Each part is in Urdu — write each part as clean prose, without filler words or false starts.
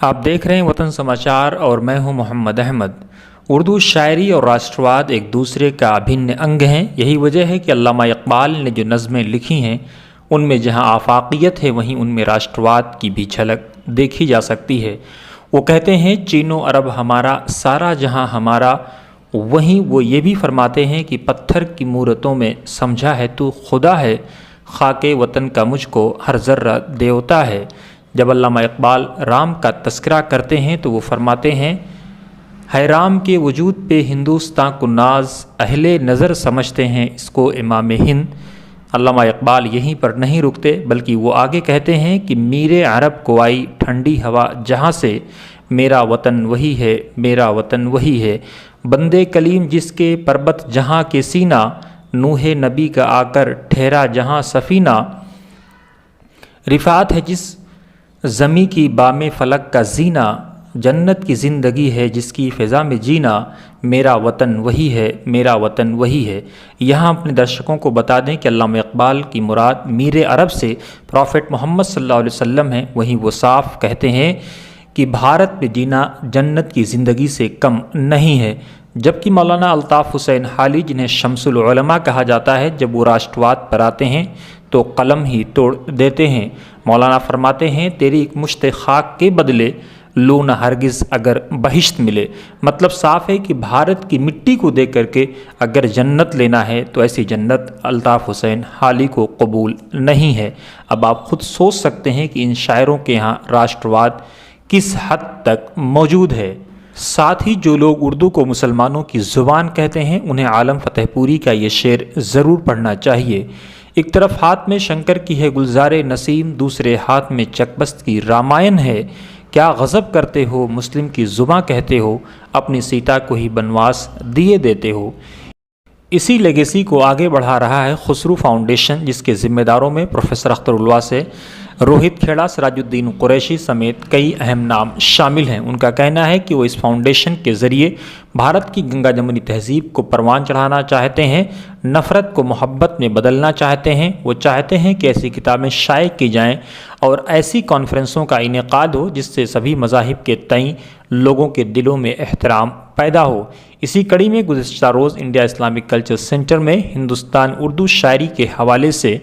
آپ دیکھ رہے ہیں وطن سماچار اور میں ہوں محمد احمد۔ اردو شاعری اور راشٹرواد ایک دوسرے کا ابھن انگ ہیں۔ یہی وجہ ہے کہ علامہ اقبال نے جو نظمیں لکھی ہیں ان میں جہاں آفاقیت ہے وہیں ان میں راشٹرواد کی بھی جھلک دیکھی جا سکتی ہے۔ وہ کہتے ہیں چین و عرب ہمارا، سارا جہاں ہمارا۔ وہیں وہ یہ بھی فرماتے ہیں کہ پتھر کی مورتوں میں سمجھا ہے تو خدا ہے، خاک وطن کا مجھ کو ہر ذرہ دیوتا ہے۔ جب علامہ اقبال رام کا تذکرہ کرتے ہیں تو وہ فرماتے ہیں ہے رام کے وجود پہ ہندوستاں کو ناز، اہل نظر سمجھتے ہیں اس کو امام ہند۔ علامہ اقبال یہیں پر نہیں رکتے بلکہ وہ آگے کہتے ہیں کہ میرے عرب کو آئی ٹھنڈی ہوا جہاں سے، میرا وطن وہی ہے، میرا وطن وہی ہے۔ بندے کلیم جس کے پربت جہاں کے سینہ، نوح نبی کا آ کر ٹھہرا جہاں سفینہ۔ رفعت ہے جس زمیں کی بام فلک کا زینہ، جنت کی زندگی ہے جس کی فضا میں جینا، میرا وطن وہی ہے، میرا وطن وہی ہے۔ یہاں اپنے درشکوں کو بتا دیں کہ علامہ اقبال کی مراد میر عرب سے پروفٹ محمد صلی اللہ علیہ وسلم ہے۔ وہیں وہ صاف کہتے ہیں کہ بھارت میں جینا جنت کی زندگی سے کم نہیں ہے۔ جبکہ مولانا الطاف حسین حالی جنہیں شمس العلماء کہا جاتا ہے، جب وہ راشٹرواد پر آتے ہیں تو قلم ہی توڑ دیتے ہیں۔ مولانا فرماتے ہیں تیری ایک مشت خاک کے بدلے لو نہ ہرگز اگر بہشت ملے۔ مطلب صاف ہے کہ بھارت کی مٹی کو دیکھ کر کے اگر جنت لینا ہے تو ایسی جنت الطاف حسین حالی کو قبول نہیں ہے۔ اب آپ خود سوچ سکتے ہیں کہ ان شاعروں کے ہاں راشٹرواد کس حد تک موجود ہے۔ ساتھ ہی جو لوگ اردو کو مسلمانوں کی زبان کہتے ہیں انہیں عالم فتح پوری کا یہ شعر ضرور پڑھنا چاہیے۔ ایک طرف ہاتھ میں شنکر کی ہے گلزار نسیم، دوسرے ہاتھ میں چکبست کی رامائن ہے۔ کیا غضب کرتے ہو مسلم کی زباں کہتے ہو، اپنی سیتا کو ہی بنواس دیے دیتے ہو۔ اسی لیگیسی کو آگے بڑھا رہا ہے خسرو فاؤنڈیشن، جس کے ذمہ داروں میں پروفیسر اختر الواسع، روہت کھیڑا، سراج الدین قریشی سمیت کئی اہم نام شامل ہیں۔ ان کا کہنا ہے کہ وہ اس فاؤنڈیشن کے ذریعے بھارت کی گنگا جمنی تہذیب کو پروان چڑھانا چاہتے ہیں، نفرت کو محبت میں بدلنا چاہتے ہیں۔ وہ چاہتے ہیں کہ ایسی کتابیں شائع کی جائیں اور ایسی کانفرنسوں کا انعقاد ہو جس سے سبھی مذاہب کے تئیں لوگوں کے دلوں میں احترام پیدا ہو۔ اسی کڑی میں گزشتہ روز انڈیا اسلامک کلچر سینٹر میں ہندوستان اردو شاعری کے حوالے سے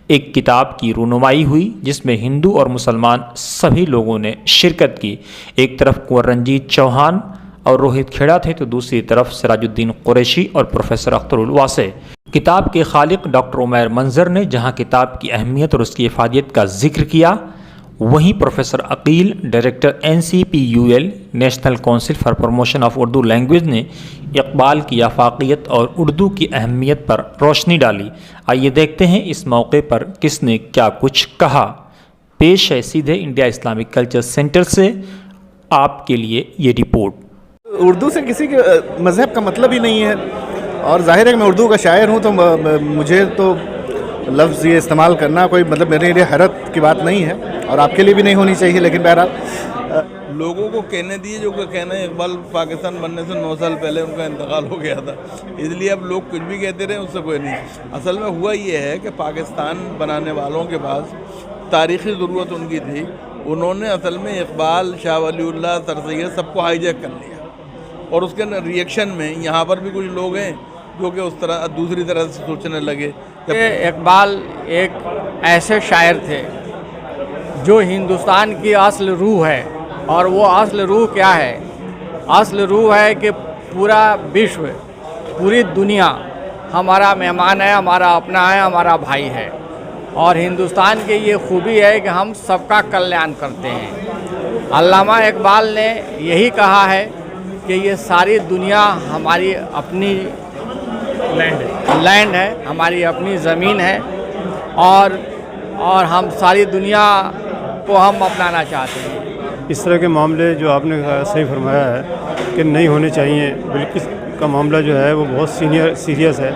ایک کتاب کی رونمائی ہوئی جس میں ہندو اور مسلمان سبھی لوگوں نے شرکت کی۔ ایک طرف کنور رنجیت چوہان اور روہت کھیڑا تھے تو دوسری طرف سراج الدین قریشی اور پروفیسر اختر الواسع۔ کتاب کے خالق ڈاکٹر عمیر منظر نے جہاں کتاب کی اہمیت اور اس کی افادیت کا ذکر کیا، وہیں professor Aqeel, director NCPUL national council for promotion of Urdu language نے اقبال کی آفاقیت اور اردو کی اہمیت پر روشنی ڈالی۔ آئیے دیکھتے ہیں اس موقع پر کس نے کیا کچھ کہا۔ پیش ہے سیدھے انڈیا اسلامک کلچر سینٹر سے آپ کے لیے یہ رپورٹ۔ اردو سے کسی کے مذہب کا مطلب ہی نہیں ہے، اور ظاہر ہے کہ میں اردو کا شاعر ہوں تو مجھے تو لفظ یہ استعمال کرنا کوئی مطلب میرے لیے حیرت کی بات نہیں ہے، اور آپ کے لیے بھی نہیں ہونی چاہیے، لیکن بہرحال لوگوں کو کہنے دیے جو کہ کہنا ہے اقبال پاکستان بننے سے 9 سال پہلے ان کا انتقال ہو گیا تھا، اس لیے اب لوگ کچھ بھی کہتے رہے اس سے کوئی نہیں۔ اصل میں ہوا یہ ہے کہ پاکستان بنانے والوں کے پاس تاریخی ضرورت ان کی تھی، انہوں نے اصل میں اقبال، شاہ ولی اللہ، سر سید سب کو ہائی جیک کر لیا، اور اس کے ریئیکشن میں یہاں پر بھی کچھ لوگ ہیں جو کہ اس طرح دوسری طرح سے سوچنے لگے۔ اقبال ایک ایسے شاعر تھے جو ہندوستان کی اصل روح ہے، اور وہ اصل روح کیا ہے؟ اصل روح ہے کہ پورا وشو، پوری دنیا ہمارا مہمان ہے، ہمارا اپنا ہے، ہمارا بھائی ہے، اور ہندوستان کی یہ خوبی ہے کہ ہم سب کا کلیان کرتے ہیں۔ علامہ اقبال نے یہی کہا ہے کہ یہ ساری دنیا ہماری اپنی لینڈ ہے، ہماری اپنی زمین ہے، اور ہم ساری دنیا کو ہم اپنانا چاہتے ہیں۔ اس طرح کے معاملے جو آپ نے صحیح فرمایا ہے کہ نہیں ہونے چاہیے، بلکہ اس کا معاملہ جو ہے وہ بہت سیریس ہے،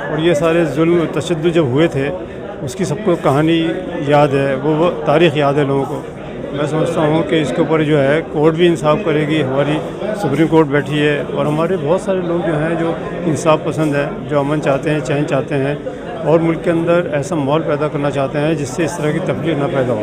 اور یہ سارے ظلم و تشدد جب ہوئے تھے اس کی سب کو کہانی یاد ہے، وہ تاریخ یاد ہے لوگوں کو۔ میں سمجھتا ہوں کہ اس کے اوپر جو ہے کورٹ بھی انصاف کرے گی، ہماری سپریم کورٹ بیٹھی ہے، اور ہمارے بہت سارے لوگ جو ہیں جو انصاف پسند ہیں، جو امن چاہتے ہیں، چین چاہتے ہیں، اور ملک کے اندر ایسا ماحول پیدا کرنا چاہتے ہیں جس سے اس طرح کی تفریق نہ پیدا ہو۔